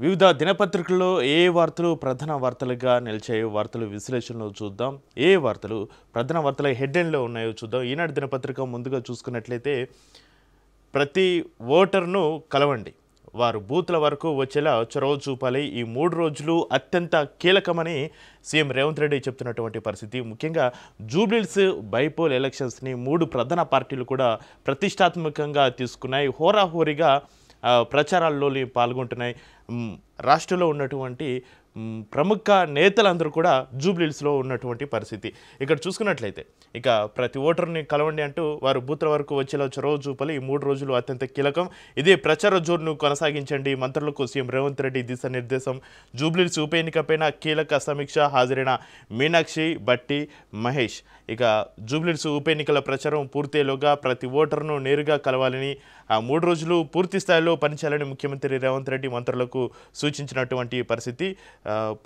వివిధ దినపత్రికల్లో ఏ వార్తలు ప్రధాన వార్తలుగా నిలిచాయో వార్తలు విశ్లేషణలో చూద్దాం. ఏ వార్తలు ప్రధాన వార్తల హెడ్లైన్లో ఉన్నాయో చూద్దాం. ఈనాడు దినపత్రిక ముందుగా చూసుకున్నట్లయితే ప్రతి ఓటర్ను కలవండి, వారు బూత్ల వరకు వచ్చేలా చొరవ చూపాలి, ఈ 3 రోజులు అత్యంత కీలకమని సీఎం రేవంత్ రెడ్డి చెప్తున్నటువంటి పరిస్థితి. ముఖ్యంగా జూబ్లీహిల్స్ బైపోల్ ఎలక్షన్స్ని 3 ప్రధాన పార్టీలు కూడా ప్రతిష్టాత్మకంగా తీసుకున్నాయి. హోరాహోరీగా ప్రచారాల్లో పాల్గొంటున్నాయి. రాష్ట్రంలో ఉన్నటువంటి ప్రముఖ నేతలందరూ కూడా జూబ్లీహిల్స్లో ఉన్నటువంటి పరిస్థితి. ఇక్కడ చూసుకున్నట్లయితే ఇక ప్రతి ఓటర్ని కలవండి అంటూ వారు బూత్ల వరకు వచ్చేలా చొరవ చూపాలి, ఈ 3 రోజులు అత్యంత కీలకం, ఇదే ప్రచార జోరును కొనసాగించండి, మంత్రులకు సీఎం రేవంత్ రెడ్డి దిశానిర్దేశం. జూబ్లీహిల్స్ ఉప ఎన్నికపైన కీలక సమీక్ష, హాజరైన మీనాక్షి, బట్టి, మహేష్. ఇక జూబ్లీహిల్స్ ఉప ఎన్నికల ప్రచారం పూర్తయ్యేలోగా ప్రతి ఓటర్ను నేరుగా కలవాలని, ఆ 3 రోజులు పూర్తి స్థాయిలో పనిచేయాలని ముఖ్యమంత్రి రేవంత్ రెడ్డి మంత్రులకు సూచించినటువంటి పరిస్థితి.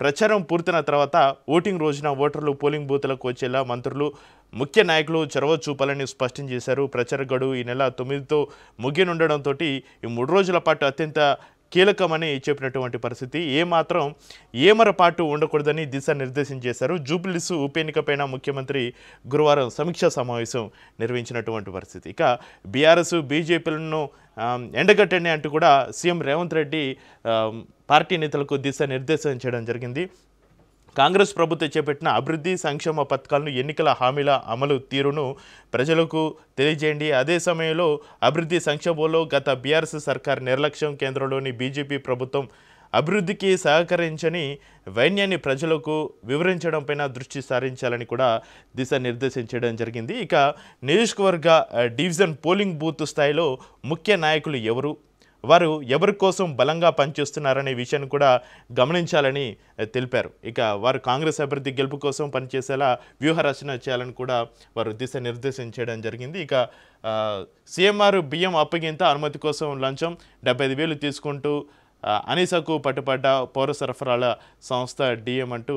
ప్రచారం పూర్తయిన తర్వాత ఓటింగ్ రోజున ఓటర్లు పోలింగ్ బూత్లకు వచ్చేలా మంత్రులు, ముఖ్య నాయకులు చొరవ చూపాలని స్పష్టం చేశారు. ప్రచార గడువు ఈ నెల 9తో ముగియనుండడంతో ఈ 3 రోజుల పాటు అత్యంత కీలకమని చెప్పినటువంటి పరిస్థితి. ఏమరపాటు ఉండకూడదని దిశానిర్దేశం చేశారు. జూబ్లీహిల్స్ ఉప ఎన్నికపైన ముఖ్యమంత్రి గురువారం సమీక్షా సమావేశం నిర్వహించినటువంటి పరిస్థితి. ఇక బీఆర్ఎస్ బీజేపీలను ఎండగట్టండి అంటూ కూడా సీఎం రేవంత్ రెడ్డి పార్టీ నేతలకు దిశానిర్దేశం చేయడం జరిగింది. కాంగ్రెస్ ప్రభుత్వం చేపట్టిన అభివృద్ధి సంక్షేమ పథకాలను, ఎన్నికల హామీల అమలు తీరును ప్రజలకు తెలియజేయండి. అదే సమయంలో అభివృద్ధి సంక్షేమంలో గత బీఆర్ఎస్ సర్కార్ నిర్లక్ష్యం, కేంద్రంలోని బీజేపీ ప్రభుత్వం అభివృద్ధికి సహకరించని వైన్యాన్ని ప్రజలకు వివరించడంపైన దృష్టి సారించాలని కూడా దిశానిర్దేశం చేయడం జరిగింది. ఇక నియోజకవర్గ డివిజన్ పోలింగ్ బూత్ స్థాయిలో ముఖ్య నాయకులు ఎవరు, వారు ఎవరి కోసం బలంగా పనిచేస్తున్నారనే విషయాన్ని కూడా గమనించాలని తెలిపారు. ఇక వారు కాంగ్రెస్ అభ్యర్థి గెలుపు కోసం పనిచేసేలా వ్యూహ రచన చేయాలని కూడా వారు దిశానిర్దేశం చేయడం జరిగింది. ఇక సీఎంఆర్ బియ్యం అప్పగింత అనుమతి కోసం లంచం 75,000 తీసుకుంటూ అనీసాకు పట్టుపడ్డ పౌర సరఫరాల సంస్థ డిఎం అంటూ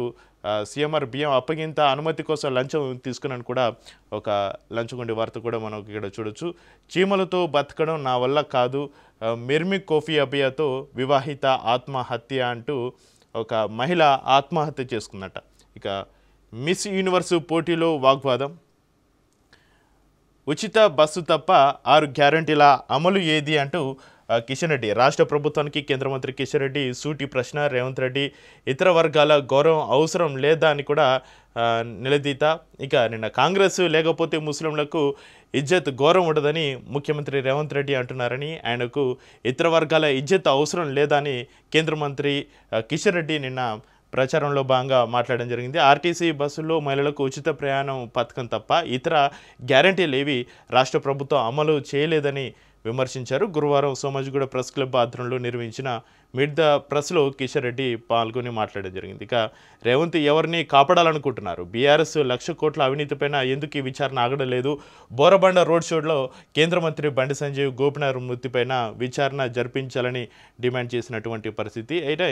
సీఎంఆర్ బియ్యం అప్పగింత అనుమతి కోసం లంచం తీసుకున్నాను కూడా ఒక లంచగొండి వార్త కూడా మనం ఇక్కడ చూడొచ్చు. చీమలతో బతకడం నా వల్ల కాదు, మిర్మి కోఫీ అబియాతో వివాహిత ఆత్మహత్య అంటూ ఒక మహిళ ఆత్మహత్య చేసుకుందట. ఇక మిస్ యూనివర్స్ పోటీలో వాగ్వాదం, ఉచిత బస్సు తప్ప 6 గ్యారంటీల అమలు ఏది అంటూ కిషన్ రెడ్డి, రాష్ట్ర ప్రభుత్వానికి కేంద్ర మంత్రి కిషన్ రెడ్డి సూటి ప్రశ్న. రేవంత్ రెడ్డి ఇతర వర్గాల గౌరవం అవసరం లేదా అని కూడా నిలదీత. ఇక నిన్న కాంగ్రెస్ లేకపోతే ముస్లింలకు ఇజ్జత్ గౌరవం ఉండదని ముఖ్యమంత్రి రేవంత్ రెడ్డి అంటున్నారని, ఆయనకు ఇతర వర్గాల ఇజ్జత్ అవసరం లేదని కేంద్ర మంత్రి కిషన్ రెడ్డి నిన్న ప్రచారంలో భాగంగా మాట్లాడడం జరిగింది. ఆర్టీసీ బస్సుల్లో మహిళలకు ఉచిత ప్రయాణం పథకం తప్ప ఇతర గ్యారంటీలు ఏవి రాష్ట్ర ప్రభుత్వం అమలు చేయలేదని విమర్శించారు. గురువారం సోమాజిగూడ ప్రెస్ క్లబ్ ఆధ్వర్యంలో నిర్వహించిన మీట్ ద ప్రెస్లో కిషన్ రెడ్డి పాల్గొని మాట్లాడడం జరిగింది. ఇక రేవంత్ ఎవరిని కాపాడాలనుకుంటున్నారు, బీఆర్ఎస్ 1,00,000 కోట్ల అవినీతిపైన ఎందుకు ఈ విచారణ ఆగడం లేదు, బోరబండ రోడ్ షోలో కేంద్ర మంత్రి బండి సంజయ్ గోపినాథ్ మృతిపైన విచారణ జరిపించాలని డిమాండ్ చేసినటువంటి పరిస్థితి. అయితే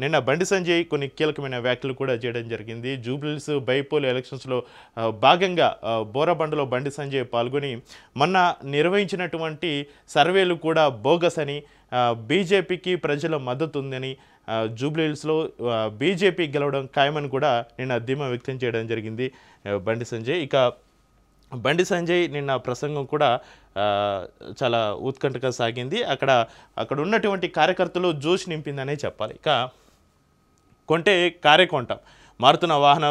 నిన్న బండి సంజయ్ కొన్ని కీలకమైన వ్యాఖ్యలు కూడా చేయడం జరిగింది. జూబ్లీహిల్స్ బైపోల్ ఎలక్షన్స్లో భాగంగా బోరబండలో బండి సంజయ్ పాల్గొని మొన్న నిర్వహించినటువంటి సర్వేలు కూడా బోగస్ అని, బీజేపీకి ప్రజల మద్దతు ఉందని, జూబ్లీహిల్స్లో బీజేపీ గెలవడం ఖాయమని కూడా నిన్న ధీమా వ్యక్తం చేయడం జరిగింది బండి సంజయ్. ఇక బండి సంజయ్ నిన్న ప్రసంగం కూడా చాలా ఉత్కంఠగా సాగింది. అక్కడ ఉన్నటువంటి కార్యకర్తలు జోష్ నింపిందనే చెప్పాలి. ఇక కొంటే కారే కొంటాం, మారుతున్న వాహన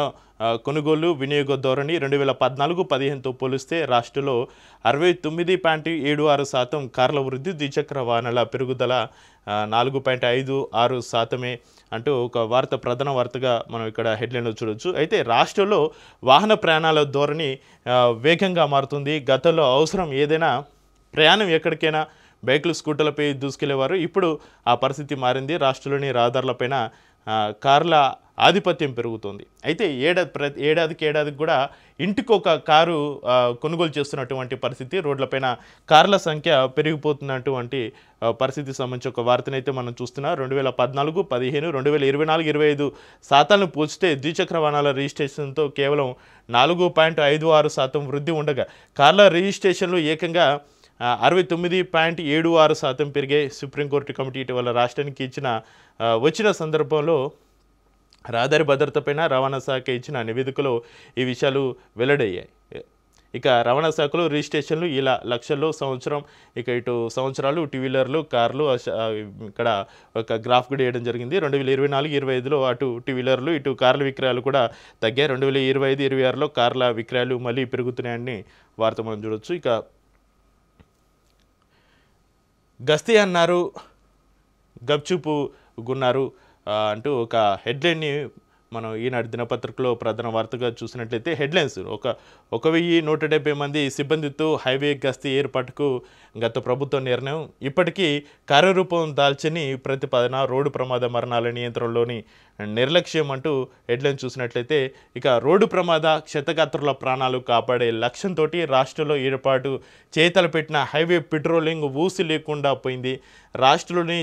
కొనుగోలు వినియోగ ధోరణి 2014-15తో పోలిస్తే రాష్ట్రంలో 69.76% కార్ల వృద్ధి, ద్విచక్ర వాహనాల పెరుగుదల 4.56% అంటూ ఒక వార్త ప్రధాన వార్తగా మనం ఇక్కడ హెడ్లైన్లో చూడొచ్చు. అయితే రాష్ట్రంలో వాహన ప్రయాణాల ధోరణి వేగంగా మారుతుంది. గతంలో అవసరం ఏదైనా ప్రయాణం ఎక్కడికైనా బైకులు స్కూటర్లపై దూసుకెళ్లేవారు, ఇప్పుడు ఆ పరిస్థితి మారింది. రాష్ట్రంలోని రహదారులపైన కార్ల ఆధిపత్యం పెరుగుతుంది. అయితే ఏడాదికి కూడా ఇంటికొక కారు కొనుగోలు చేస్తున్నటువంటి పరిస్థితి, రోడ్లపైన కార్ల సంఖ్య పెరిగిపోతున్నటువంటి పరిస్థితికి సంబంధించి ఒక వార్తనైతే మనం చూస్తున్నాం. 2014, 15, 2024, 25 శాతాలను పోల్చితే ద్విచక్ర వాహనాల రిజిస్ట్రేషన్తో కేవలం 4.56% వృద్ధి ఉండగా కార్ల రిజిస్ట్రేషన్లు ఏకంగా 69.76% పెరిగాయి. సుప్రీంకోర్టు కమిటీ ఇటీవల రాష్ట్రానికి వచ్చిన సందర్భంలో రహదారి భద్రతపైన రవాణా శాఖ ఇచ్చిన నివేదికలో ఈ విషయాలు వెల్లడయ్యాయి. ఇక రవాణా శాఖలో రిజిస్ట్రేషన్లు ఇలా లక్షల్లో సంవత్సరం, ఇక ఇటు సంవత్సరాలు టూ వీలర్లు, కార్లు ఇక్కడ ఒక గ్రాఫ్ కూడా వేయడం జరిగింది. 2024-25లో అటు టూ వీలర్లు ఇటు కార్ల విక్రయాలు కూడా తగ్గాయి. 2025-26లో కార్ల విక్రయాలు మళ్ళీ పెరుగుతున్నాయని వార్త మనం చూడొచ్చు. ఇక గస్తీ అన్నారు, గప్చుపు గున్నారు అంటూ ఒక హెడ్లైన్ని మనం ఈనాడు దినపత్రికలో ప్రధాన వార్తగా చూసినట్లయితే హెడ్లైన్స్ 1170 మంది సిబ్బందితో హైవే గస్తీ ఏర్పాటుకు గత ప్రభుత్వం నిర్ణయం, ఇప్పటికీ కార్యరూపం దాల్చని ప్రతిపాదన, రోడ్డు ప్రమాద మరణాల నియంత్రణలోని నిర్లక్ష్యం అంటూ హెడ్లైన్ చూసినట్లయితే ఇక రోడ్డు ప్రమాద క్షతగాత్రుల ప్రాణాలు కాపాడే లక్ష్యంతో రాష్ట్రంలో ఏర్పాటు చేతలపెట్టిన హైవే పెట్రోలింగ్ ఊసి లేకుండా పోయింది. రాష్ట్రంలోని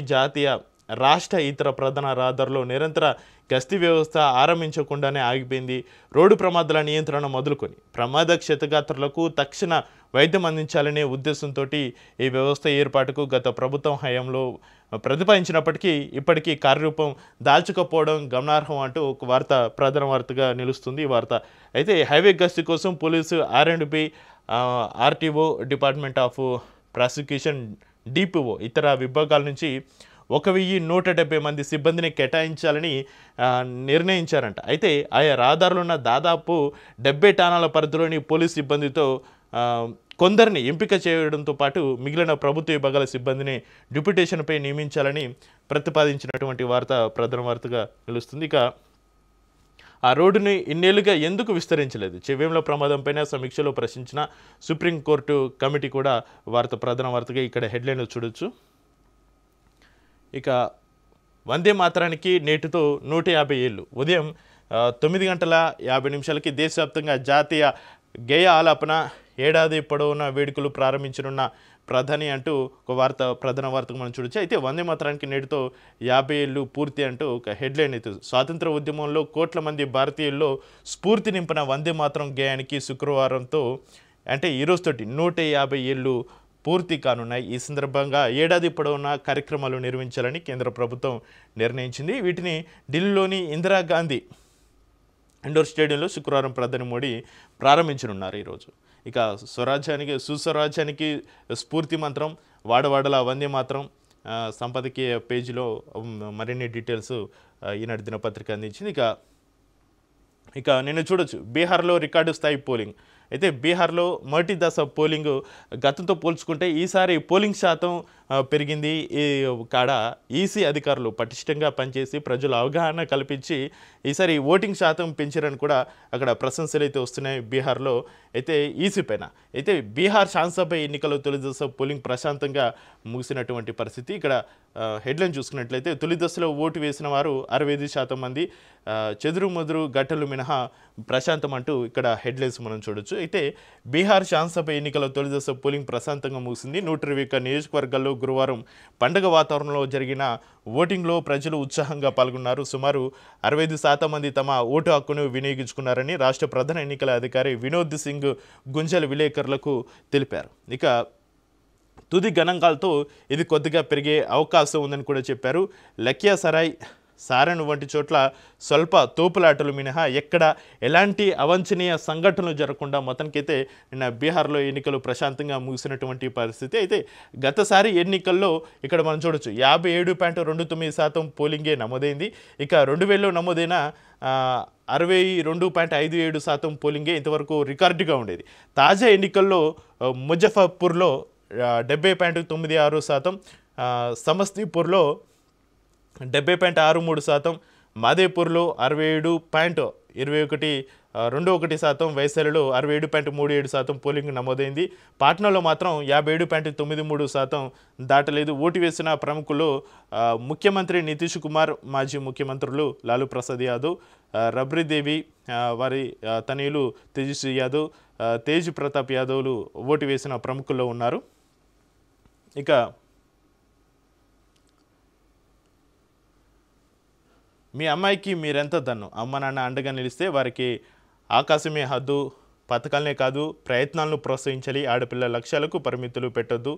రాష్ట్ర ఇతర ప్రధాన రహదారుల్లో నిరంతర గస్తీ వ్యవస్థ ఆరంభించకుండానే ఆగిపోయింది. రోడ్డు ప్రమాదాల నియంత్రణ మొదలుకొని ప్రమాద క్షతగాత్రులకు తక్షణ వైద్యం అందించాలనే ఉద్దేశంతో ఈ వ్యవస్థ ఏర్పాటుకు గత ప్రభుత్వం హయాంలో ప్రతిపాదించినప్పటికీ ఇప్పటికీ కార్యరూపం దాల్చకపోవడం గమనార్హం అంటూ ఒక వార్త ప్రధాన వార్తగా నిలుస్తుంది ఈ వార్త. అయితే హైవే గస్తీ కోసం police R&B, RTO, department of prosecution, DPO ఇతర విభాగాల నుంచి 1170 మంది సిబ్బందిని కేటాయించాలని నిర్ణయించారంట. అయితే ఆయా రహదారులు ఉన్న దాదాపు 70 ఠాణాల పరిధిలోని పోలీస్ సిబ్బందితో కొందరిని ఎంపిక చేయడంతో పాటు మిగిలిన ప్రభుత్వ విభాగాల సిబ్బందిని డిప్యూటేషన్పై నియమించాలని ప్రతిపాదించినటువంటి వార్త ప్రధాన వార్తగా నిలుస్తుంది. ఇక ఆ రోడ్డుని ఇన్నేళ్లుగా ఎందుకు విస్తరించలేదు? చెవేంల ప్రమాదంపైన సమీక్షలో ప్రశ్నించిన సుప్రీంకోర్టు కమిటీ కూడా వార్త ప్రధాన వార్తగా ఇక్కడ హెడ్లైన్లో చూడొచ్చు. ఇక వందే మాతరానికి నేటితో 150 ఏళ్ళు. ఉదయం 9:50 దేశవ్యాప్తంగా జాతీయ గేయ ఆలాపన ఏడాది పొడవునా వేడుకలు ప్రారంభించనున్న ప్రధాని అంటూ ఒక వార్త ప్రధాన వార్తకు మనం చూడొచ్చు. అయితే వందే మాతరానికి నేటితో 50 ఏళ్ళు పూర్తి అంటూ ఒక హెడ్లైన్ అయితే స్వాతంత్ర ఉద్యమంలో కోట్ల మంది భారతీయుల్లో స్ఫూర్తి నింపిన వందే మాతరం గేయానికి శుక్రవారంతో అంటే ఈరోజుతోటి 150 ఏళ్ళు పూర్తి కానున్నాయి. ఈ సందర్భంగా ఏడాది పొడవునా కార్యక్రమాలు నిర్వహించాలని కేంద్ర ప్రభుత్వం నిర్ణయించింది. వీటిని ఢిల్లీలోని ఇందిరాగాంధీ ఇండోర్ స్టేడియంలో శుక్రవారం ప్రధాని మోడీ ప్రారంభించనున్నారు ఈరోజు. ఇక సుస్వరాజ్యానికి స్ఫూర్తి మంత్రం, వాడవాడల వందే మాత్రం సంపాదకీయ పేజీలో మరిన్ని డీటెయిల్స్ ఈనాడు దినపత్రిక అందించింది. ఇక నిన్న చూడొచ్చు బీహార్లో రికార్డు స్థాయి పోలింగ్. అయితే బీహార్లో మొదటి దశ పోలింగ్ గతంతో పోల్చుకుంటే ఈసారి పోలింగ్ శాతం పెరిగింది. ఈ కాడ ఈసీ అధికారులు పటిష్టంగా పనిచేసి ప్రజల అవగాహన కల్పించి ఈసారి ఓటింగ్ శాతం పెంచారని కూడా అక్కడ ప్రశంసలు అయితే వస్తున్నాయి బీహార్లో. అయితే ఈసీ పైన అయితే బీహార్ శాసనసభ ఎన్నికల తొలి దశ పోలింగ్ ప్రశాంతంగా ముగిసినటువంటి పరిస్థితి. ఇక్కడ హెడ్లైన్ చూసుకున్నట్లయితే తొలి దశలో ఓటు వేసిన వారు 65% మంది, చెదురుమదురు గట్టలు మినహా ప్రశాంతం అంటూ ఇక్కడ హెడ్లైన్స్ మనం చూడొచ్చు. అయితే బీహార్ శాసనసభ ఎన్నికల తొలి దశ పోలింగ్ ప్రశాంతంగా ముగిసింది. 121 నియోజకవర్గాల్లో గురువారం పండుగ వాతావరణంలో జరిగిన ఓటింగ్లో ప్రజలు ఉత్సాహంగా పాల్గొన్నారు. సుమారు 65% మంది తమ ఓటు హక్కును వినియోగించుకున్నారని రాష్ట్ర ప్రధాన ఎన్నికల అధికారి వినోద్ సింగ్ గుంజల్ విలేకరులకు తెలిపారు. ఇక తుది గణాంకాలతో ఇది కొద్దిగా పెరిగే అవకాశం ఉందని కూడా చెప్పారు. లఖ్యాసరాయ్, సారణ్ వంటి చోట్ల స్వల్ప తోపులాటలు మినహా ఎక్కడ ఎలాంటి అవాంఛనీయ సంఘటనలు జరగకుండా మొత్తానికైతే నిన్న బీహార్లో ఎన్నికలు ప్రశాంతంగా ముగిసినటువంటి పరిస్థితి. అయితే గతసారి ఎన్నికల్లో ఇక్కడ మనం చూడొచ్చు 57.29% పోలింగే నమోదైంది. ఇక 2000లో నమోదైన 62.57% పోలింగే ఇంతవరకు రికార్డుగా ఉండేది. తాజా ఎన్నికల్లో ముజఫర్పూర్లో 70.96%, సమస్తీపూర్లో 70.63%, మాదేపూర్లో 67.21%, వైశాలిలో 67.37% పోలింగ్ నమోదైంది. పాట్నాలో మాత్రం 57.93% దాటలేదు. ఓటు వేసిన ప్రముఖులు ముఖ్యమంత్రి నితీష్ కుమార్, మాజీ ముఖ్యమంత్రులు లాలూ ప్రసాద్ యాదవ్, రబ్రీదేవి, వారి తనయులు తేజస్వి యాదవ్, తేజ్ ప్రతాప్ యాదవ్లు ఓటు వేసిన ప్రముఖుల్లో ఉన్నారు. ఇక మీ అమ్మాయికి మీరెంత దన్ను, అమ్మ నాన్న అండగా నిలిస్తే వారికి ఆకాశమే హద్దు, పథకాలనే కాదు ప్రయత్నాలను ప్రోత్సహించాలి, ఆడపిల్లల లక్ష్యాలకు పరిమితులు పెట్టొద్దు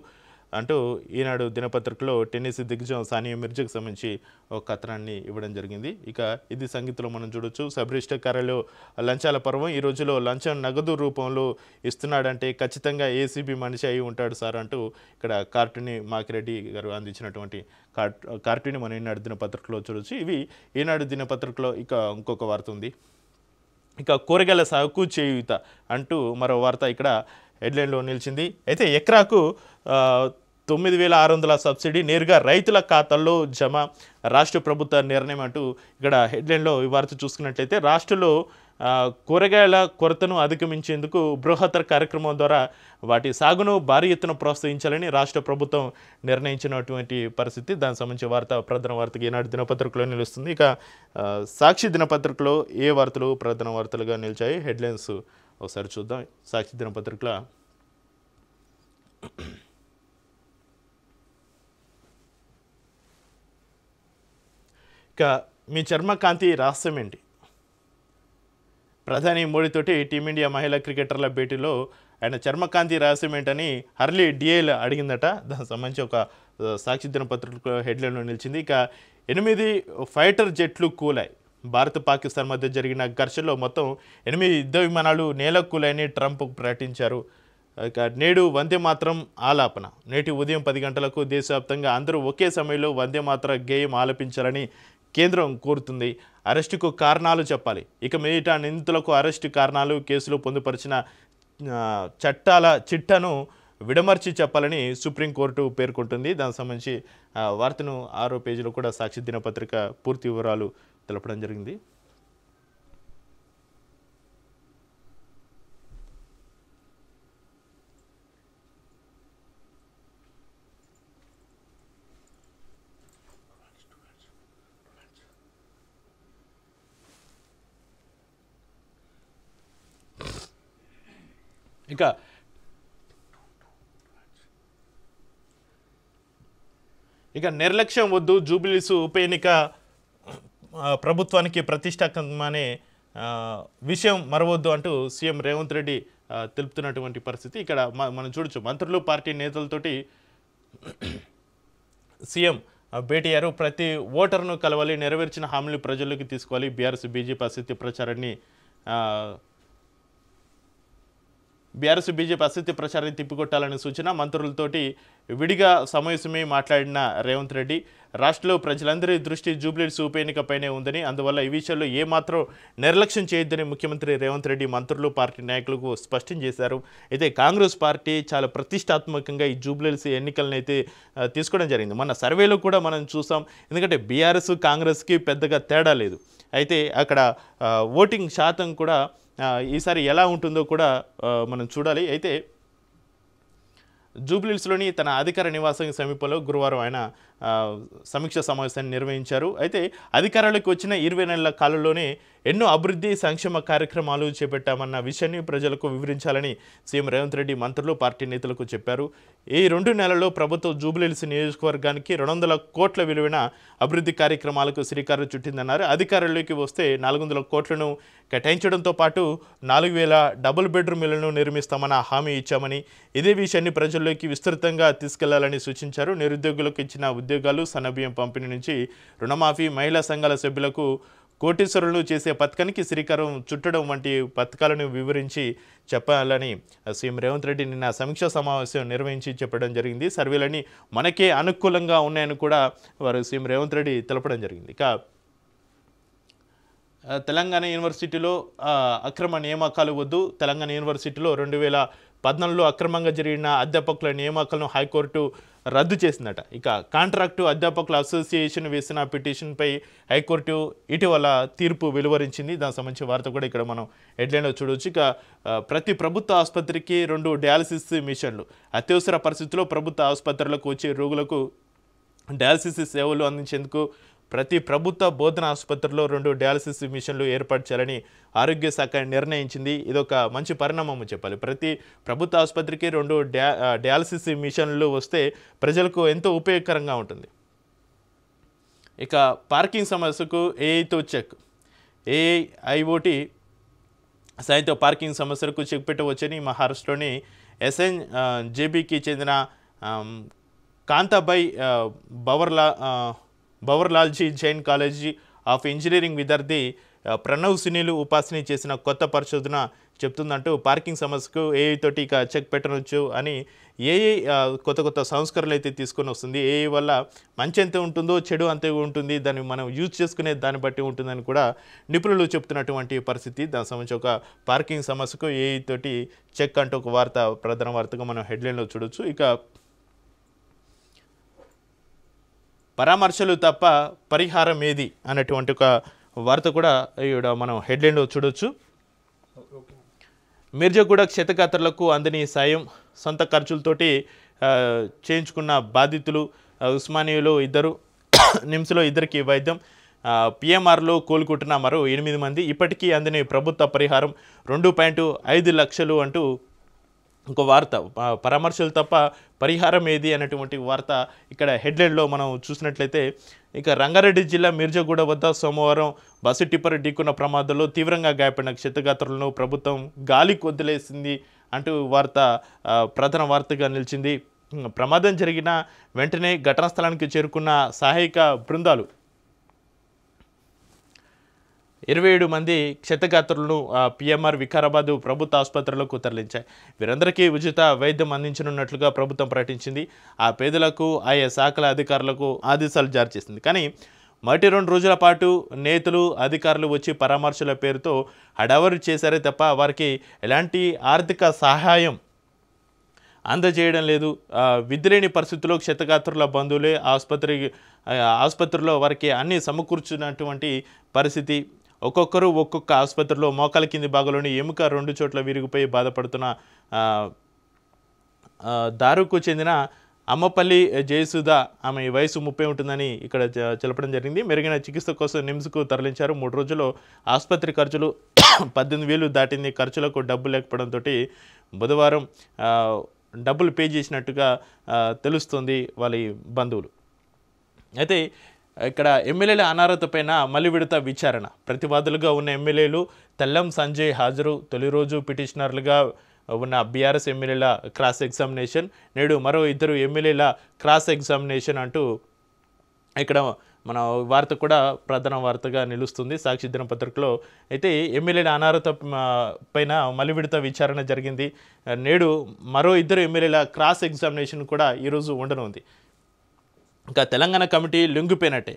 అంటూ ఈనాడు దినపత్రికలో టెన్నిస్ దిగ్గజం సానియా మిర్జాకు సంబంధించి ఒక కథనాన్ని ఇవ్వడం జరిగింది. ఇక ఇది సంగీతంలో మనం చూడొచ్చు. సబ్ రిజిస్టర్ కార్యాలయంలో లంచాల పర్వం. ఈ రోజులో లంచం నగదు రూపంలో ఇస్తున్నాడంటే ఖచ్చితంగా ఏసీబీ మనిషి అయి ఉంటాడు సార్ అంటూ ఇక్కడ కార్టూని మాకిరెడ్డి గారు అందించినటువంటి కార్టూని మనం ఈనాడు దినపత్రికలో చూడొచ్చు. ఇవి ఈనాడు దినపత్రికలో ఇక ఇంకొక వార్త ఉంది. ఇక కూరగాయల సాగుకు చేయూత అంటూ మరో వార్త ఇక్కడ హెడ్లైన్లో నిలిచింది. అయితే ఎకరాకు 9,600 సబ్సిడీ నేరుగా రైతుల ఖాతాల్లో జమ, రాష్ట్ర ప్రభుత్వ నిర్ణయం అంటూ ఇక్కడ హెడ్లైన్లో ఈ వార్త చూసుకున్నట్లయితే రాష్ట్రంలో కూరగాయల కొరతను అధిగమించేందుకు బృహత్తర కార్యక్రమం ద్వారా వాటి సాగును భారీ ఎత్తున ప్రోత్సహించాలని రాష్ట్ర ప్రభుత్వం నిర్ణయించినటువంటి పరిస్థితి. దానికి సంబంధించిన వార్త ప్రధాన వార్తగా ఈనాడు దినపత్రికలో నిలుస్తుంది. ఇక సాక్షి దినపత్రికలో ఏ వార్తలు ప్రధాన వార్తలుగా నిలిచాయి హెడ్లైన్స్ ఒకసారి చూద్దాం. సాక్షి దినపత్రికలో ఇక మీ చర్మకాంతి రహస్యం ఏంటి? ప్రధాని మోడీతోటి టీమిండియా మహిళా క్రికెటర్ల భేటీలో ఆయన చర్మకాంతి రహస్యం ఏంటని హర్లీ డిఏల్ అడిగిందట. దానికి సంబంధించి ఒక సాక్షి దినపత్రికలో హెడ్లైన్లో నిలిచింది. ఇక 8 ఫైటర్ జెట్లు కూలాయి. భారత్ పాకిస్తాన్ మధ్య జరిగిన ఘర్షణలో మొత్తం 8 యుద్ధ విమానాలు నేలకు కూలాయని ట్రంప్ ప్రకటించారు. ఇక నేడు వందే మాత్రం ఆలాపన. నేటి ఉదయం 10 గంటలకు దేశవ్యాప్తంగా అందరూ ఒకే సమయంలో వందే మాత్ర గేయం ఆలపించాలని కేంద్రం కోరుతుంది. అరెస్టుకు కారణాలు చెప్పాలి. ఇక మీదట నిందితులకు అరెస్టు కారణాలు, కేసులు పొందుపరిచిన చట్టాల చిట్టను విడమర్చి చెప్పాలని సుప్రీంకోర్టు పేర్కొంటుంది. దానికి సంబంధించి వార్తను 6వ పేజీలో కూడా సాక్షి దినపత్రిక పూర్తి వివరాలు తెలపడం జరిగింది. ఇక నిర్లక్ష్యం వద్దు, జూబ్లీస్ ఉప ఎన్నిక ప్రభుత్వానికి ప్రతిష్టాత్మకమనే విషయం మరవద్దు అంటూ సీఎం రేవంత్ రెడ్డి తెలుపుతున్నటువంటి పరిస్థితి. ఇక్కడ మనం చూడొచ్చు, మంత్రులు పార్టీ నేతలతోటి సీఎం భేటీ అయ్యారు. ప్రతి ఓటర్ను కలవాలి, నెరవేర్చిన హామీలు ప్రజల్లోకి తీసుకోవాలి, బీఆర్ఎస్ బీజేపీ అసత్య ప్రచారాన్ని తిప్పికొట్టాలని సూచన. మంత్రులతోటి విడిగా సమావేశమై మాట్లాడిన రేవంత్ రెడ్డి రాష్ట్రంలో ప్రజలందరి దృష్టి జూబ్లీస్ ఉప ఎన్నికపైనే ఉందని, అందువల్ల ఈ విషయంలో ఏమాత్రం నిర్లక్ష్యం చేయొద్దని ముఖ్యమంత్రి రేవంత్ రెడ్డి మంత్రులు పార్టీ నాయకులకు స్పష్టం చేశారు. అయితే కాంగ్రెస్ పార్టీ చాలా ప్రతిష్టాత్మకంగా ఈ జూబ్లీస్ ఎన్నికలను అయితే తీసుకోవడం జరిగింది. మన సర్వేలో కూడా మనం చూసాం. ఎందుకంటే బీఆర్ఎస్ కాంగ్రెస్కి పెద్దగా తేడా లేదు. అయితే అక్కడ ఓటింగ్ శాతం కూడా ఈసారి ఎలా ఉంటుందో కూడా మనం చూడాలి. అయితే జూబ్లీహిల్స్లోని తన అధికార నివాసం సమీపంలో గురువారం ఆయన సమీక్ష సమావేశాన్ని నిర్వహించారు. అయితే అధికారంలోకి వచ్చిన 20 నెలల కాలంలోనే ఎన్నో అభివృద్ధి సంక్షేమ కార్యక్రమాలు చేపట్టామన్న విషయాన్ని ప్రజలకు వివరించాలని సీఎం రేవంత్ రెడ్డి మంత్రులు పార్టీ నేతలకు చెప్పారు. ఈ 2 నెలల్లో ప్రభుత్వం జూబ్లీహిల్స్ నియోజకవర్గానికి 200 కోట్ల విలువైన అభివృద్ధి కార్యక్రమాలకు శ్రీకారం చుట్టిందన్నారు. అధికారంలోకి వస్తే 400 కోట్లను కేటాయించడంతో పాటు 4,000 డబుల్ బెడ్రూమ్ ఇళ్లను నిర్మిస్తామన్న హామీ ఇచ్చామని, ఇదే విషయాన్ని ప్రజల్లోకి విస్తృతంగా తీసుకెళ్లాలని సూచించారు. నిరుద్యోగులకు ఇచ్చిన ఉద్యోగాలు, సన్నబియ్యం పంపిణీ నుంచి రుణమాఫీ, మహిళా సంఘాల సభ్యులకు కోటీశ్వరులు చేసే పథకానికి శ్రీకారం చుట్టడం వంటి పథకాలను వివరించి చెప్పాలని సీఎం రేవంత్ రెడ్డి నిన్న సమీక్షా సమావేశం నిర్వహించి చెప్పడం జరిగింది. సర్వేలన్నీ మనకే అనుకూలంగా ఉన్నాయని కూడా వారు సీఎం రేవంత్ రెడ్డి తెలపడం జరిగింది. ఇక తెలంగాణ యూనివర్సిటీలో అక్రమ నియామకాలు వద్దు. తెలంగాణ యూనివర్సిటీలో 2014లో అక్రమంగా జరిగిన అధ్యాపకుల నియామకాలను హైకోర్టు రద్దు చేసిందట. ఇక కాంట్రాక్టు అధ్యాపకుల అసోసియేషన్ వేసిన పిటిషన్పై హైకోర్టు ఇటీవల తీర్పు వెలువరించింది. దానికి సంబంధించిన వార్త కూడా ఇక్కడ మనం హెడ్లైన్లో చూడవచ్చు. ఇక ప్రతి ప్రభుత్వ ఆసుపత్రికి 2 డయాలసిస్ మిషన్లు. అత్యవసర పరిస్థితుల్లో ప్రభుత్వ ఆసుపత్రులకు వచ్చే రోగులకు డయాలసిస్ సేవలు అందించేందుకు ప్రతి ప్రభుత్వ బోధన ఆసుపత్రిలో 2 డయాలసిస్ మిషన్లు ఏర్పాటు చేయాలని ఆరోగ్య శాఖ నిర్ణయించింది. ఇదొక మంచి పరిణామం చెప్పాలి. ప్రతి ప్రభుత్వ ఆసుపత్రికి 2 డయాలసిస్ మిషన్లు వస్తే ప్రజలకు ఎంతో ఉపయోగకరంగా ఉంటుంది. ఇక పార్కింగ్ సమస్యకు ఏఐతో చెక్. ఏఐ, ఐఓటీ సాయంతో పార్కింగ్ సమస్యలకు చెక్ పెట్టవచ్చని మహారాష్ట్రలోని ఎస్ఎన్ జేబీకి చెందిన ఆమ్, కాంతాబాయ్ భవర్లాల్జీ జైన్ కాలేజీ ఆఫ్ ఇంజనీరింగ్ విద్యార్థి ప్రణవ్ సునీల్ ఉపాసిని చేసిన కొత్త పరిశోధన చెప్తుందంటూ పార్కింగ్ సమస్యకు ఏఐ తోటి ఇక చెక్ పెట్టవచ్చు అని ఏఐ కొత్త సంస్కరణలు అయితే తీసుకొని వస్తుంది. ఏఐ వల్ల మంచి ఎంత ఉంటుందో చెడు అంతే ఉంటుంది, దాన్ని మనం యూజ్ చేసుకునే దాన్ని బట్టి ఉంటుందని కూడా నిపుణులు చెప్తున్నటువంటి పరిస్థితి. దానికి సంబంధించి ఒక పార్కింగ్ సమస్యకు ఏఐ తోటి చెక్ అంటూ ఒక వార్త ప్రధాన వార్తగా మనం హెడ్లైన్లో చూడొచ్చు. ఇక పరామర్శలు తప్ప పరిహారం ఏది అన్నటువంటి ఒక వార్త కూడా ఇక్కడ మనం హెడ్లైన్లో చూడొచ్చు. మిర్జాగూడ క్షతగాత్రులకు అందని సాయం, సొంత ఖర్చులతోటి చేయించుకున్న బాధితులు ఉస్మానియాలో ఇద్దరు, నిమ్స్లో ఇద్దరికి వైద్యం, పిఎంఆర్లో కోలుకుంటున్న మరో 8 మంది, ఇప్పటికీ అందని ప్రభుత్వ పరిహారం 2.5 లక్షలు అంటూ ఇంకో వార్త. పరామర్శలు తప్ప పరిహారం ఏది అనేటువంటి వార్త ఇక్కడ హెడ్లైన్లో మనం చూసినట్లయితే, ఇక రంగారెడ్డి జిల్లా మిర్జాగూడ వద్ద సోమవారం బస్సు టిప్పర్ ఢీకొన్న ప్రమాదంలో తీవ్రంగా గాయపడిన క్షతగాత్రులను ప్రభుత్వం గాలికి వదిలేసింది అంటూ వార్త ప్రధాన వార్తగా నిలిచింది. ప్రమాదం జరిగిన వెంటనే ఘటనా స్థలానికి చేరుకున్న సహాయక బృందాలు 27 మంది క్షతగాత్రులను పిఎంఆర్ వికారాబాద్ ప్రభుత్వ ఆసుపత్రులకు తరలించాయి. వీరందరికీ ఉచిత వైద్యం అందించనున్నట్లుగా ప్రభుత్వం ప్రకటించింది. ఆ పేదలకు ఆయా శాఖల అధికారులకు ఆదేశాలు జారీ చేసింది. కానీ మొదటి 2 రోజుల పాటు నేతలు అధికారులు వచ్చి పరామర్శల పేరుతో హడావరి చేశారే తప్ప వారికి ఎలాంటి ఆర్థిక సహాయం అందజేయడం లేదు. విధిలేని పరిస్థితుల్లో క్షతగాత్రుల బంధువులే ఆసుపత్రిలో వారికి అన్ని సమకూర్చున్నటువంటి పరిస్థితి. ఒక్కొక్కరు ఒక్కొక్క ఆసుపత్రిలో మోకాల కింది భాగంలోని ఎముక 2 చోట్ల విరిగిపోయి బాధపడుతున్న దారుకు చెందిన అమ్మపల్లి జయసుధ, ఆమె వయసు 30 ఉంటుందని ఇక్కడ తెలపడం జరిగింది. మెరుగైన చికిత్స కోసం నిమ్స్కు తరలించారు. 3 రోజుల్లో ఆసుపత్రి ఖర్చులు 18,000 దాటింది. ఖర్చులకు డబ్బు లేకపోవడంతో బుధవారం డబ్బులు పే చేసినట్టుగా తెలుస్తుంది వాళ్ళ బంధువులు. అయితే ఇక్కడ ఎమ్మెల్యేల అనర్హత పైన మళ్ళీ విడత విచారణ. ప్రతివాదులుగా ఉన్న ఎమ్మెల్యేలు తెల్లం సంజయ్ హాజరు, తొలి రోజు పిటిషనర్లుగా ఉన్న బీఆర్ఎస్ ఎమ్మెల్యేల క్రాస్ ఎగ్జామినేషన్, నేడు మరో 2 ఎమ్మెల్యేల క్రాస్ ఎగ్జామినేషన్ అంటూ ఇక్కడ మన వార్త కూడా ప్రధాన వార్తగా నిలుస్తుంది సాక్షి దినపత్రికలో. అయితే ఎమ్మెల్యేల అనర్హత పైన మళ్ళీ విడత విచారణ జరిగింది. నేడు మరో 2 ఎమ్మెల్యేల క్రాస్ ఎగ్జామినేషన్ కూడా ఈరోజు ఉండనుంది. ఇంకా తెలంగాణ కమిటీ లొంగిపోయినట్టే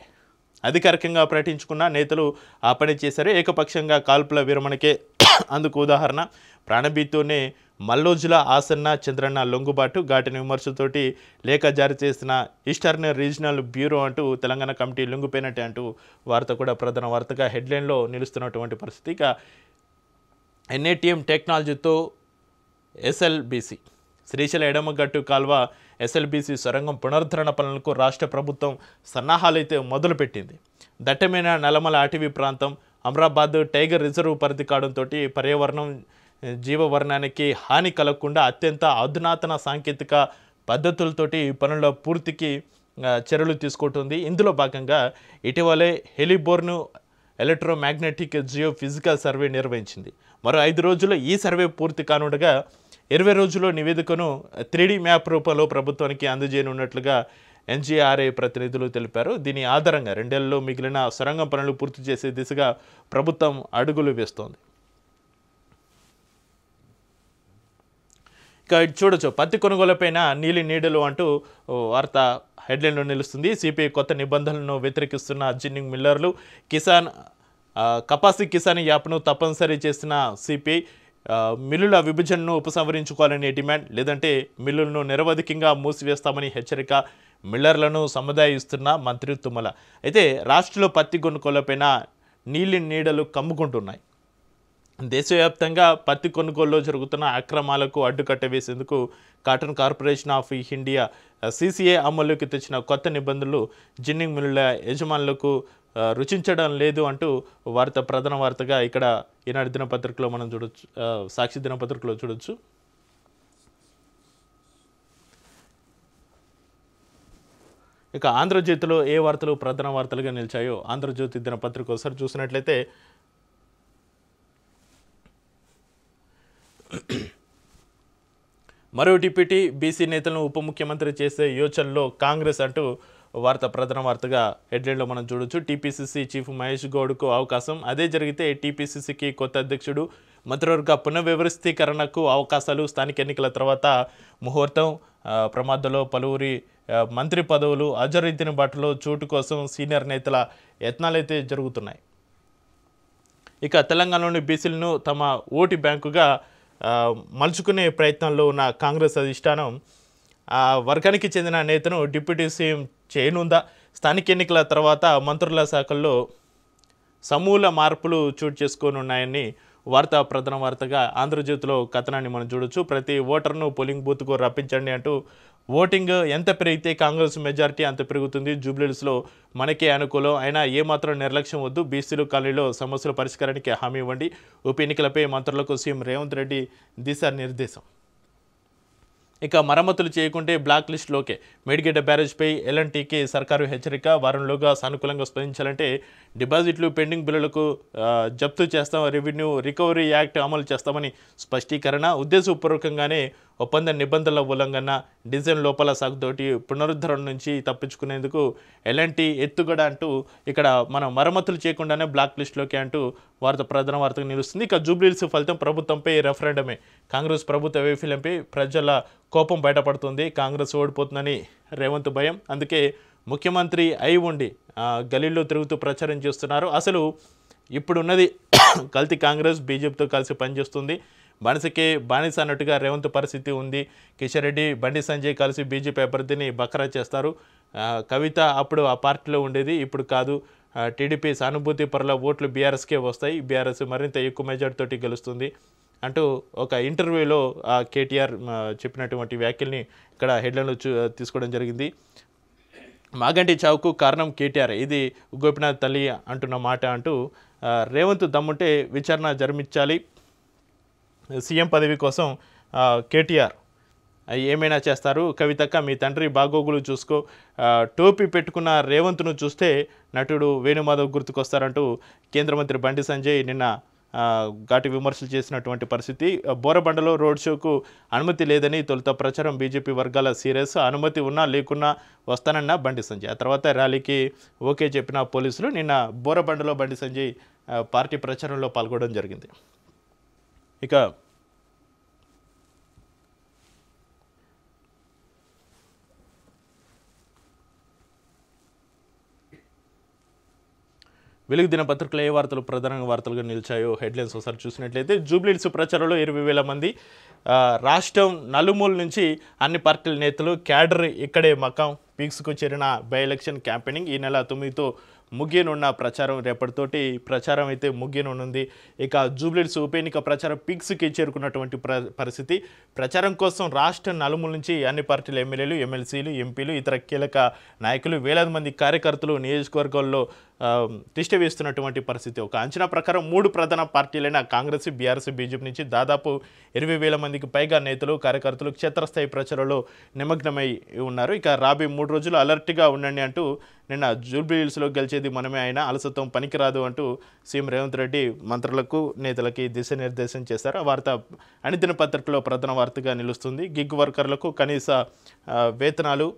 అధికారికంగా ప్రకటించుకున్న నేతలు ఆ పని చేశారు. ఏకపక్షంగా కాల్పుల విరమణకే అందుకు ఉదాహరణ. ప్రాణభీతోనే మల్లోజుల ఆసన్న చంద్రన్న లొంగుబాటు, ఘాటిన విమర్శలతోటి లేఖ జారీ చేసిన ఈస్టర్న్ రీజనల్ బ్యూరో అంటూ తెలంగాణ కమిటీ లొంగిపోయినట్టే అంటూ వార్త కూడా ప్రధాన వార్తగా హెడ్లైన్లో నిలుస్తున్నటువంటి పరిస్థితి. ఇక ఎన్ఏటీఎం టెక్నాలజీతో ఎస్ఎల్బీసీ శ్రీశైల ఎడమగట్టు కాల్వ ఎస్ఎల్బీసీ సొరంగం పునరుద్ధరణ పనులకు రాష్ట్ర ప్రభుత్వం సన్నాహాలైతే మొదలుపెట్టింది. దట్టమైన నల్లమల అటవీ ప్రాంతం, అమరాబాద్ టైగర్ రిజర్వ్ పరిధి కావడంతో పర్యావరణం జీవవర్ణానికి హాని కలగకుండా అత్యంత అధునాతన సాంకేతిక పద్ధతులతోటి పనుల పూర్తికి చర్యలు తీసుకుంటుంది. ఇందులో భాగంగా ఇటీవలే హెలిబోర్ను ఎలక్ట్రోమాగ్నెటిక్ జియో ఫిజికల్ సర్వే నిర్వహించింది. మరో 5 రోజుల్లో ఈ సర్వే పూర్తి కానుండగా 20 రోజుల్లో నివేదికను 3D మ్యాప్ రూపంలో ప్రభుత్వానికి అందజేయనున్నట్లుగా ఎన్జీఆర్ఏ ప్రతినిధులు తెలిపారు. దీని ఆధారంగా 2 ఏళ్లలో మిగిలిన సొరంగం పనులు పూర్తి చేసే దిశగా ప్రభుత్వం అడుగులు వేస్తోంది. ఇక చూడొచ్చు, పత్తి కొనుగోలుపైన నీలి నీడలు అంటూ వార్త హెడ్లైన్లో నిలుస్తుంది. సిపిఐ కొత్త నిబంధనలను వ్యతిరేకిస్తున్న జిన్నింగ్ మిల్లర్లు, కపాసి కిసాన్ యాప్ను తప్పనిసరి చేసిన సిపిఐ, మిల్లుల విభజనను ఉపసంహరించుకోవాలనే డిమాండ్, లేదంటే మిల్లులను నిరవధికంగా మూసివేస్తామని హెచ్చరిక. మిల్లర్లను సముదాయిస్తున్న మంత్రి తుమ్మల. అయితే రాష్ట్రంలో పత్తి కొనుగోళ్లపైన నీలి నీడలు కమ్ముకుంటున్నాయి. దేశవ్యాప్తంగా పత్తి కొనుగోలులో జరుగుతున్న అక్రమాలకు అడ్డుకట్ట వేసేందుకు cotton corporation of India CCA అమలులోకి తెచ్చిన కొత్త నిబంధనలు జిన్నింగ్ మిల్లుల యజమానులకు రుచించడం లేదు అంటూ వార్త ప్రధాన వార్తగా ఇక్కడ ఈనాడు దినపత్రికలో మనం చూడొచ్చు, సాక్షి దినపత్రికలో చూడొచ్చు. ఇక ఆంధ్రజ్యోతిలో ఏ వార్తలు ప్రధాన వార్తలుగా నిలిచాయో ఆంధ్రజ్యోతి దినపత్రిక ఒకసారి చూసినట్లయితే, మరో డిప్యూటీ బీసీ నేతలను ఉప ముఖ్యమంత్రి చేసే యోచనలో కాంగ్రెస్ అంటూ వార్త ప్రధాన వార్తగా హెడ్లైన్లో మనం చూడొచ్చు. టీపీసీసీ చీఫ్ మహేష్ గౌడ్కు అవకాశం. అదే జరిగితే టీపీసీసీకి కొత్త అధ్యక్షుడు, మంత్రివర్గ పునర్వ్యవస్థీకరణకు అవకాశాలు, స్థానిక ఎన్నికల తర్వాత ముహూర్తం, ప్రమాదంలో పలువురి మంత్రి పదవులు, అజరుద్దీన్ బాటలో చోటు కోసం సీనియర్ నేతల యత్నాలైతే జరుగుతున్నాయి. ఇక తెలంగాణలోని బీసీలను తమ ఓటు బ్యాంకుగా మలుచుకునే ప్రయత్నంలో ఉన్న కాంగ్రెస్ అధిష్టానం ఆ వర్గానికి చెందిన నేతను డిప్యూటీ సీఎం చేయనుందా? స్థానిక ఎన్నికల తర్వాత మంత్రుల శాఖల్లో సమూల మార్పులు చోటు చేసుకోనున్నాయని వార్త ప్రధాన వార్తగా ఆంధ్రజ్యోతిలో కథనాన్ని మనం చూడొచ్చు. ప్రతి ఓటర్ను పోలింగ్ బూత్కు రప్పించండి అంటూ ఓటింగ్ ఎంత పెరిగితే కాంగ్రెస్ మెజారిటీ అంత పెరుగుతుంది. జూబ్లీహిల్స్లో మనకే అనుకూలం, అయినా ఏమాత్రం నిర్లక్ష్యం వద్దు. బీసీలు కాలనీలో సమస్యల పరిష్కారానికి హామీ ఇవ్వండి. ఉప ఎన్నికలపై మంత్రులకు సీఎం రేవంత్ రెడ్డి దిశానిర్దేశం. ఇక మరమ్మతులు చేయకుంటే బ్లాక్ లిస్టులోకే. మేడిగడ్డ బ్యారేజ్పై ఎల్ఎన్టీకి సర్కారు హెచ్చరిక. వారంలోగా సానుకూలంగా స్పందించాలంటే డిపాజిట్లు, పెండింగ్ బిల్లులకు జప్తు చేస్తాం, రెవెన్యూ రికవరీ యాక్ట్ అమలు చేస్తామని స్పష్టీకరణ. ఉద్దేశపూర్వకంగానే ఒప్పంద నిబంధనల ఉల్లంఘన, డిజైన్ లోపల సాగుతోటి పునరుద్ధరణ నుంచి తప్పించుకునేందుకు ఎల్ఎన్టీ ఎత్తుగడ అంటూ ఇక్కడ మనం మరమ్మతులు చేయకుండానే బ్లాక్ లిస్టులోకి అంటూ వార్త ప్రధాన వార్తగా నిలుస్తుంది. ఇక జూబ్లీహిల్స్ ఫలితం ప్రభుత్వంపై రెఫరెండమే. కాంగ్రెస్ ప్రభుత్వ వైఫల్యంపై ప్రజల కోపం బయటపడుతుంది. కాంగ్రెస్ ఓడిపోతుందని రేవంత్ భయం. అందుకే ముఖ్యమంత్రి అయి ఉండి గలీల్లో తిరుగుతూ ప్రచారం చేస్తున్నారు. అసలు ఇప్పుడున్నది కల్తీ కాంగ్రెస్ బీజేపీతో కలిసి పనిచేస్తుంది. బానిసకే బానిస అన్నట్టుగా రేవంత్ పరిస్థితి ఉంది. కిషన్ రెడ్డి, బండి సంజయ్ కలిసి బీజేపీ అభ్యర్థిని బకరా చేస్తారు. కవిత అప్పుడు ఆ పార్టీలో ఉండేది, ఇప్పుడు కాదు. టీడీపీ సానుభూతి పరుల ఓట్లు బీఆర్ఎస్కే వస్తాయి, బీఆర్ఎస్ మరింత ఎక్కువ మెజార్టీతోటి గెలుస్తుంది అంటూ ఒక ఇంటర్వ్యూలో కేటీఆర్ చెప్పినటువంటి వ్యాఖ్యల్ని ఇక్కడ హెడ్లైన్లో తీసుకోవడం జరిగింది. మాగంటి చావుకు కారణం కేటీఆర్, ఇది గోపినాథ్ తల్లి అంటున్న మాట అంటూ రేవంత్ దమ్ముంటే విచారణ జరిపించాలి. సీఎం పదవి కోసం కేటీఆర్ ఏమైనా చేస్తారు. కవితక్క మీ తండ్రి బాగోగులు చూసుకో. టోపీ పెట్టుకున్న రేవంత్ను చూస్తే నటుడు వేణుమాధవ్ గుర్తుకొస్తారంటూ కేంద్ర మంత్రి బండి సంజయ్ నిన్న ఘాటి విమర్శలు చేసినటువంటి పరిస్థితి. బోరబండలో రోడ్ షోకు అనుమతి లేదని తొలుత ప్రచారం. బీజేపీ వర్గాల సీరియస్. అనుమతి ఉన్నా లేకున్నా వస్తానన్న బండి సంజయ్. ఆ తర్వాత ర్యాలీకి ఓకే చెప్పిన పోలీసులు. నిన్న బోరబండలో బండి సంజయ్ పార్టీ ప్రచారంలో పాల్గొనడం జరిగింది. ఇక వెలుగు దినపత్రికలో ఏ వార్తలు ప్రధానంగా వార్తలుగా నిలిచాయో హెడ్లైన్స్ ఒకసారి చూసినట్లయితే, జూబ్లీహిల్స్ ప్రచారంలో 20,000 మంది. రాష్ట్రం నలుమూల నుంచి అన్ని పార్టీల నేతలు, క్యాడర్ ఇక్కడే మకాం. పీక్స్కు చేరిన బై ఎలక్షన్ క్యాంపెయినింగ్ ఈ నెల 9తో ముగియనున్న ప్రచారం. రేపటితోటి ప్రచారం అయితే ముగియనుంది. ఇక జూబ్లీహిల్స్ ఉప ఎన్నిక ప్రచారం పీక్స్కి చేరుకున్నటువంటి పరిస్థితి. ప్రచారం కోసం రాష్ట్ర నలుమూల నుంచి అన్ని పార్టీల ఎమ్మెల్యేలు, ఎమ్మెల్సీలు, ఎంపీలు, ఇతర కీలక నాయకులు, వేలాది మంది కార్యకర్తలు నియోజకవర్గాల్లో తిష్ట వేస్తున్నటువంటి పరిస్థితి. ఒక అంచనా ప్రకారం 3 ప్రధాన పార్టీలైన కాంగ్రెస్, బీఆర్ఎస్, బీజేపీ నుంచి దాదాపు 20,000 మందికి పైగా నేతలు, కార్యకర్తలు క్షేత్రస్థాయి ప్రచారంలో నిమగ్నమై ఉన్నారు. ఇక రాబోయే 3 రోజులు అలర్ట్గా ఉండండి అంటూ నిన్న జూబ్లీహిల్స్లో గెలిచేది మనమే అయినా అలసత్వం పనికిరాదు అంటూ సీఎం రేవంత్ రెడ్డి మంత్రులకు, నేతలకి దిశానిర్దేశం చేశారు. ఆ వార్త అణిదిన పత్రికలో ప్రధాన వార్తగా నిలుస్తుంది. గిగ్ వర్కర్లకు కనీస వేతనాలు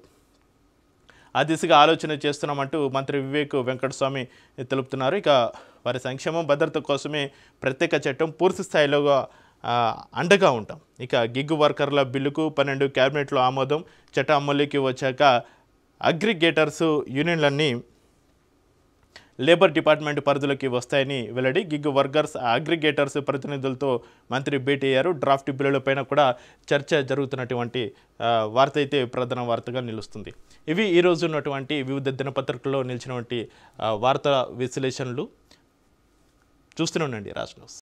ఆ దిశగా ఆలోచన చేస్తున్నామంటూ మంత్రి వివేక్ వెంకటస్వామి తెలుపుతున్నారు. ఇక వారి సంక్షేమం, భద్రత కోసమే ప్రత్యేక చట్టం పూర్తి స్థాయిలో అండగా ఉంటాం. ఇక గిగ్ వర్కర్ల బిల్లుకు 12 క్యాబినెట్లో ఆమోదం. చట్టం అమలుకి వచ్చాక అగ్రిగేటర్స్ యూనియన్లన్నీ లేబర్ డిపార్ట్మెంట్ పరిధిలోకి వస్తాయని వెల్లడి. గిగ్ వర్కర్స్, అగ్రిగేటర్స్ ప్రతినిధులతో మంత్రి భేటీ అయ్యారు. డ్రాఫ్ట్ బిల్లులపైన కూడా చర్చ జరుగుతున్నటువంటి వార్త అయితే ప్రధాన వార్తగా నిలుస్తుంది. ఇవి ఈరోజు ఉన్నటువంటి వివిధ దినపత్రికల్లో నిలిచినటువంటి వార్తా విశ్లేషణలు. చూస్తూనే ఉండండి రాజ్ న్యూస్.